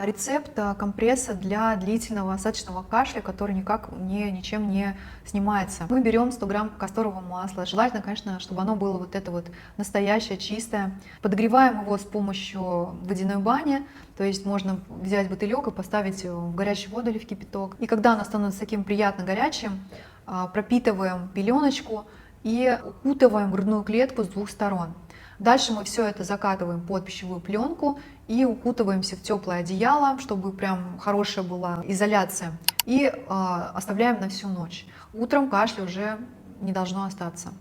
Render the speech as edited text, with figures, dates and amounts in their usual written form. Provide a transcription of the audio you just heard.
Рецепт компресса для длительного осадочного кашля, который ничем не снимается. Мы берем 100 грамм касторового масла. Желательно, конечно, чтобы оно было вот это вот настоящее, чистое. Подогреваем его с помощью водяной бани. То есть можно взять бутылек и поставить в горячую воду или в кипяток. И когда оно становится таким приятно горячим, пропитываем пеленочку и укутываем грудную клетку с двух сторон. Дальше мы все это закатываем под пищевую пленку и укутываемся в теплое одеяло, чтобы прям хорошая была изоляция. И оставляем на всю ночь. Утром кашля уже не должно остаться.